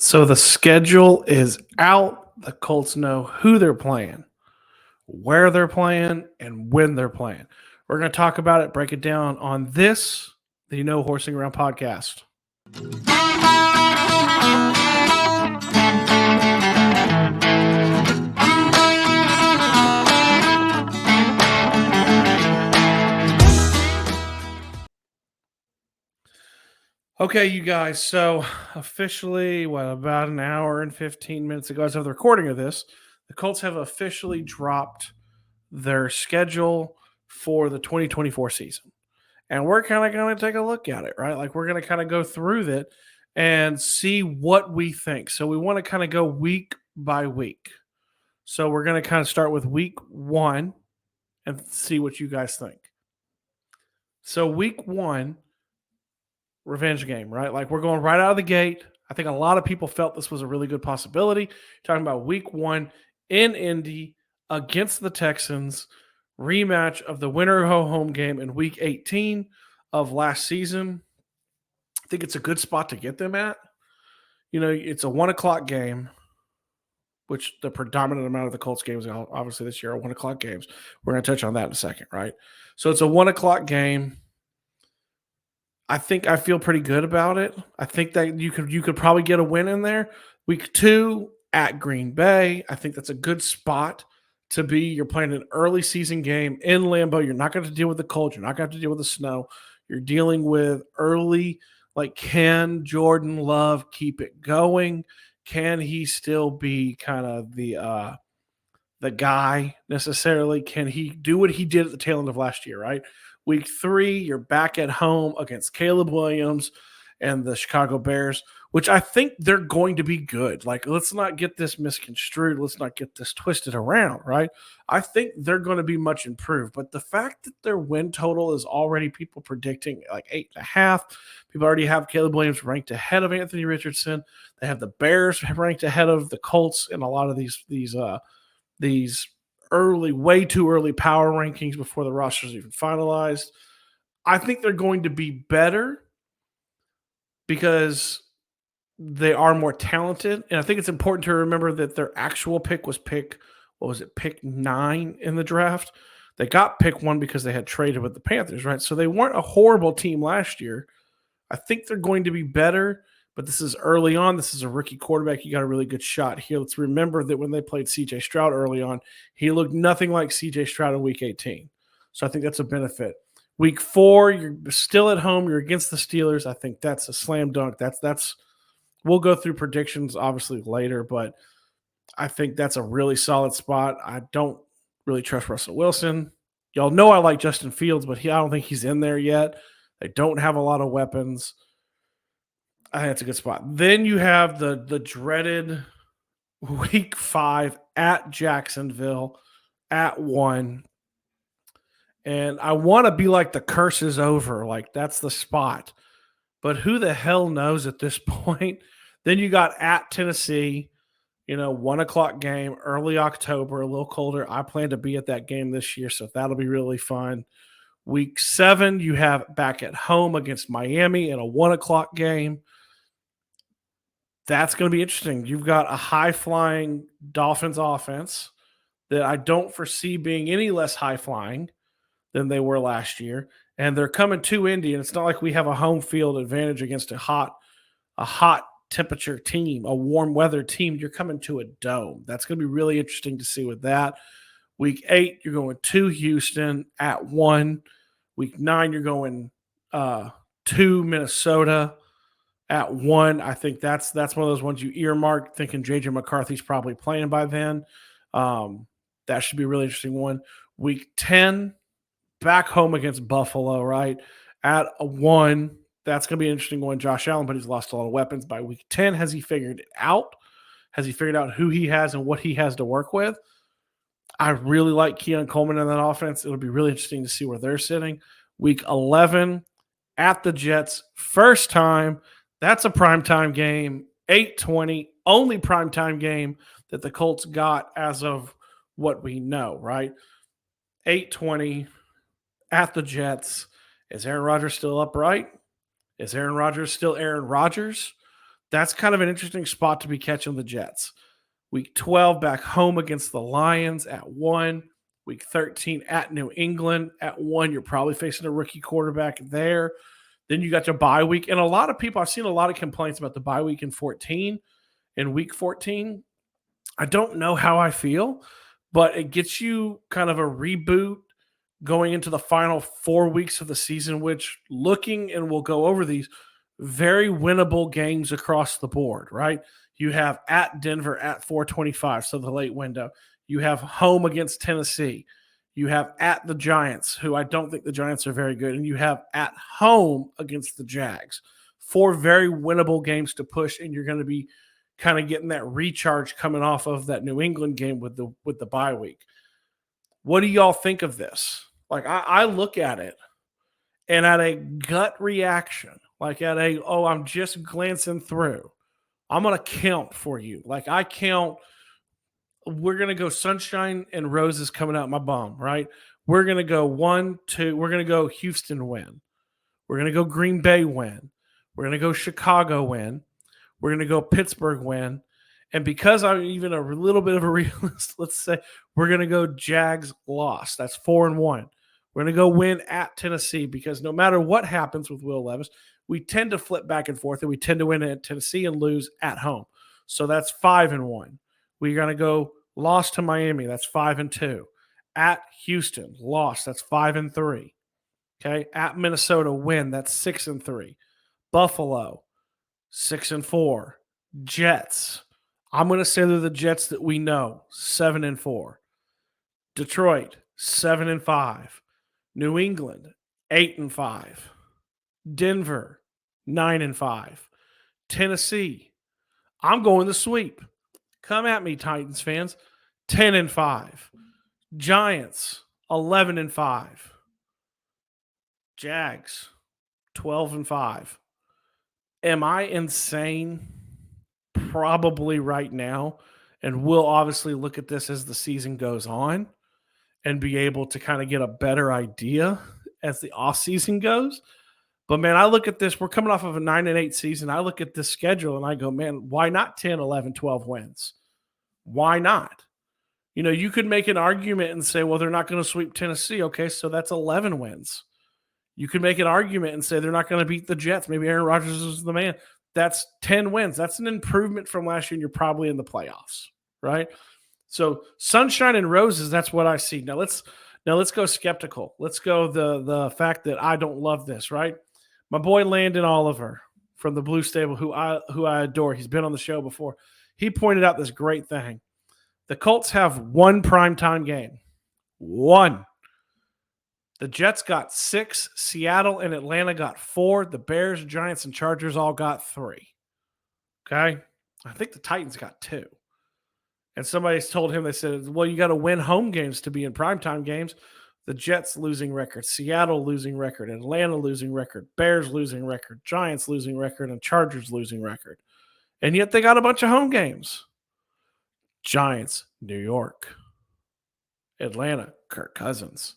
So the schedule is out. The Colts know who they're playing, where they're playing, and when they're playing. We're going to talk about it, break it down on this, the Horsing Around podcast. Okay, you guys. So officially, about an hour and 15 minutes ago, as of the recording of this, the Colts have officially dropped their schedule for the 2024 season. And we're kind of going to take a look at it, right? Like we're going to kind of go through it and see what we think. So we want to kind of go week by week. So we're going to kind of start with week 1 and see what you guys think. So week 1, revenge game, right? Like we're going right out of the gate. I think a lot of people felt this was a really good possibility. Talking about week 1 in Indy against the Texans, rematch of the winner go home game in week 18 of last season. I think it's a good spot to get them at. It's a 1:00 game, which the predominant amount of the Colts games, obviously this year, are 1:00 games. We're going to touch on that in a second, right? So it's a 1:00 game. I think I feel pretty good about it. I think that you could probably get a win in there. Week 2 at Green Bay. I think that's a good spot to be. You're playing an early season game in Lambeau. You're not going to deal with the cold. You're not going to have to deal with the snow. You're dealing with early, like, can Jordan Love keep it going? Can he still be kind of the guy necessarily? Can he do what he did at the tail end of last year, right? Week 3, you're back at home against Caleb Williams and the Chicago Bears, which I think they're going to be good. Like, let's not get this misconstrued. Let's not get this twisted around, right? I think they're going to be much improved. But the fact that their win total is already people predicting like 8.5, people already have Caleb Williams ranked ahead of Anthony Richardson. They have the Bears ranked ahead of the Colts in a lot of these early, way too early power rankings before the rosters even finalized. I think they're going to be better because they are more talented. And I think it's important to remember that their actual pick was pick 9 in the draft. They got pick 1 because they had traded with the Panthers, right? So they weren't a horrible team last year. I think they're going to be better, but this is early on. This is a rookie quarterback. You got a really good shot here. Let's remember that when they played C.J. Stroud early on, he looked nothing like C.J. Stroud in week 18. So I think that's a benefit. Week 4, you're still at home. You're against the Steelers. I think that's a slam dunk. That's we'll go through predictions obviously later, but I think that's a really solid spot. I don't really trust Russell Wilson. Y'all know I like Justin Fields, but I don't think he's in there yet. They don't have a lot of weapons. I think that's a good spot. Then you have the dreaded week 5 at Jacksonville at 1. And I want to be like the curse is over. Like that's the spot. But who the hell knows at this point? Then you got at Tennessee, 1:00 game, early October, a little colder. I plan to be at that game this year, so that'll be really fun. Week 7, you have back at home against Miami in a 1:00 game. That's going to be interesting. You've got a high-flying Dolphins offense that I don't foresee being any less high-flying than they were last year. And they're coming to Indy, and it's not like we have a home field advantage against a hot temperature team, a warm weather team. You're coming to a dome. That's going to be really interesting to see with that. Week 8, you're going to Houston at 1. Week 9, you're going to Minnesota at 1. I think that's one of those ones you earmark thinking J.J. McCarthy's probably playing by then. That should be a really interesting one. Week 10, back home against Buffalo, right? At a 1. That's going to be an interesting one. Josh Allen, but he's lost a lot of weapons by week 10. Has he figured it out? Has he figured out who he has and what he has to work with? I really like Keon Coleman in that offense. It'll be really interesting to see where they're sitting. Week 11 at the Jets. First time. That's a primetime game. 8:20. Only primetime game that the Colts got as of what we know, right? 8:20 at the Jets. Is Aaron Rodgers still upright? Is Aaron Rodgers still Aaron Rodgers? That's kind of an interesting spot to be catching the Jets. Week 12 back home against the Lions at 1. Week 13 at New England at 1. You're probably facing a rookie quarterback there. Then you got your bye week. And a lot of people, I've seen a lot of complaints about the bye week in 14, in week 14. I don't know how I feel, but it gets you kind of a reboot going into the final 4 weeks of the season, which looking, and we'll go over these, very winnable games across the board, right? You have at Denver at 425, so the late window. You have home against Tennessee. You have at the Giants, who I don't think the Giants are very good. And you have at home against the Jags. 4 very winnable games to push, and you're going to be kind of getting that recharge coming off of that New England game with the bye week. What do y'all think of this? Like I look at it and at a gut reaction, like at a, oh, I'm just glancing through. I'm gonna count for you. Like I count, we're gonna go sunshine and roses coming out my bum, right? We're gonna go 1, 2, we're gonna go Houston win. We're gonna go Green Bay win. We're gonna go Chicago win. We're going to go Pittsburgh win. And because I'm even a little bit of a realist, let's say we're going to go Jags loss. That's 4-1. We're going to go win at Tennessee because no matter what happens with Will Levis, we tend to flip back and forth and we tend to win at Tennessee and lose at home. So that's 5-1. We're going to go loss to Miami. That's 5-2. At Houston, loss. That's 5-3. Okay. At Minnesota, win. That's 6-3. Buffalo, 6-4. Jets. I'm going to say they're the Jets that we know. 7-4. Detroit, 7-5. New England, 8-5. Denver, 9-5. Tennessee, I'm going to sweep. Come at me, Titans fans. 10-5. Giants, 11-5. Jags, 12-5. Am I insane? Probably right now. And we'll obviously look at this as the season goes on and be able to kind of get a better idea as the offseason goes. But, man, I look at this. We're coming off of a 9-8 season. I look at this schedule and I go, man, why not 10, 11, 12 wins? Why not? You know, you could make an argument and say, well, they're not going to sweep Tennessee. Okay, so that's 11 wins. You could make an argument and say they're not going to beat the Jets. Maybe Aaron Rodgers is the man. That's 10 wins. That's an improvement from last year, and you're probably in the playoffs, right? So sunshine and roses, that's what I see. Now let's go skeptical. Let's go the fact that I don't love this, right? My boy Landon Oliver from the Blue Stable, who I adore. He's been on the show before. He pointed out this great thing. The Colts have one primetime game. One. The Jets got 6. Seattle and Atlanta got 4. The Bears, Giants, and Chargers all got 3. Okay? I think the Titans got 2. And somebody's told him, they said, well, you got to win home games to be in primetime games. The Jets losing record, Seattle losing record, Atlanta losing record, Bears losing record, Giants losing record, and Chargers losing record. And yet they got a bunch of home games. Giants, New York. Atlanta, Kirk Cousins.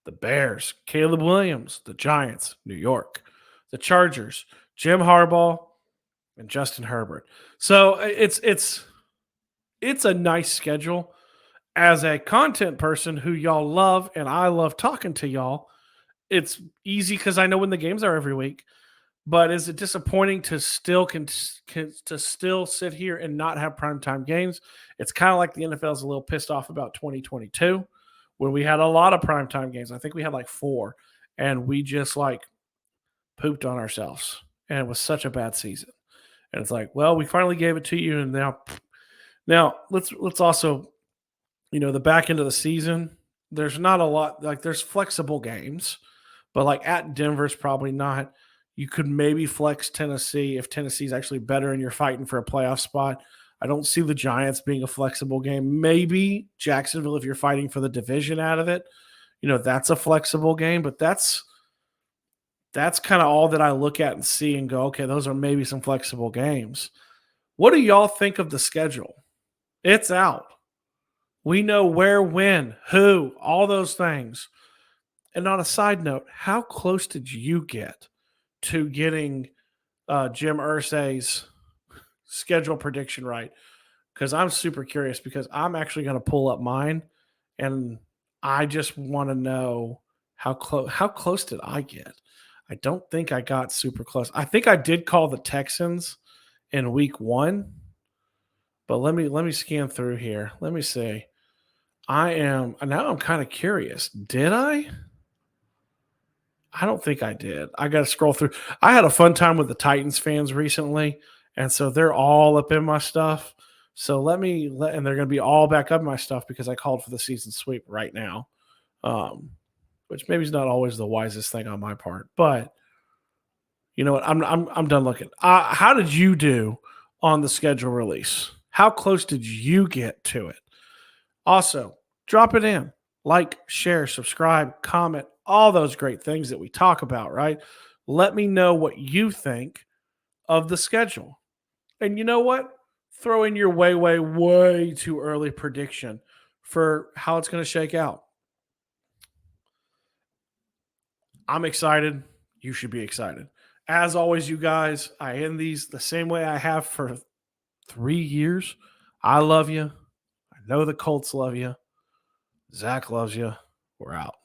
The Bears, Caleb Williams. The Giants, New York. The Chargers, Jim Harbaugh and Justin Herbert. So it's a nice schedule. As a content person who y'all love, and I love talking to y'all, it's easy because I know when the games are every week. But is it disappointing to still to still sit here and not have primetime games? It's kind of like the NFL is a little pissed off about 2022 when we had a lot of primetime games. I think we had like 4, and we just like pooped on ourselves, and it was such a bad season. And it's like, well, we finally gave it to you, and now let's also, you know, the back end of the season, there's not a lot, like there's flexible games, but like at Denver's probably not. You could maybe flex Tennessee if Tennessee's actually better and you're fighting for a playoff spot. I don't see the Giants being a flexible game. Maybe Jacksonville if you're fighting for the division out of it. You know, that's a flexible game, but that's kind of all that I look at and see and go, okay, those are maybe some flexible games. What do y'all think of the schedule? It's out. We know where, when, who, all those things. And on a side note, how close did you get to getting Jim Irsay's schedule prediction right, because I'm super curious, because I'm actually going to pull up mine, and I just want to know how close did I get? I don't think I got super close. I think I did call the Texans in week 1, but let me scan through here. Let me see. I'm kind of curious. Did I? I don't think I did. I got to scroll through. I had a fun time with the Titans fans recently, and so they're all up in my stuff. So and they're going to be all back up in my stuff because I called for the season sweep right now, um, which maybe is not always the wisest thing on my part. But you know what? I'm done looking. How did you do on the schedule release? How close did you get to it? Also, drop it in. Like, share, subscribe, comment, all those great things that we talk about, right? Let me know what you think of the schedule. And you know what? Throw in your way, way, way too early prediction for how it's going to shake out. I'm excited. You should be excited. As always, you guys, I end these the same way I have for 3 years. I love you. I know the Colts love you. Zach loves you. We're out.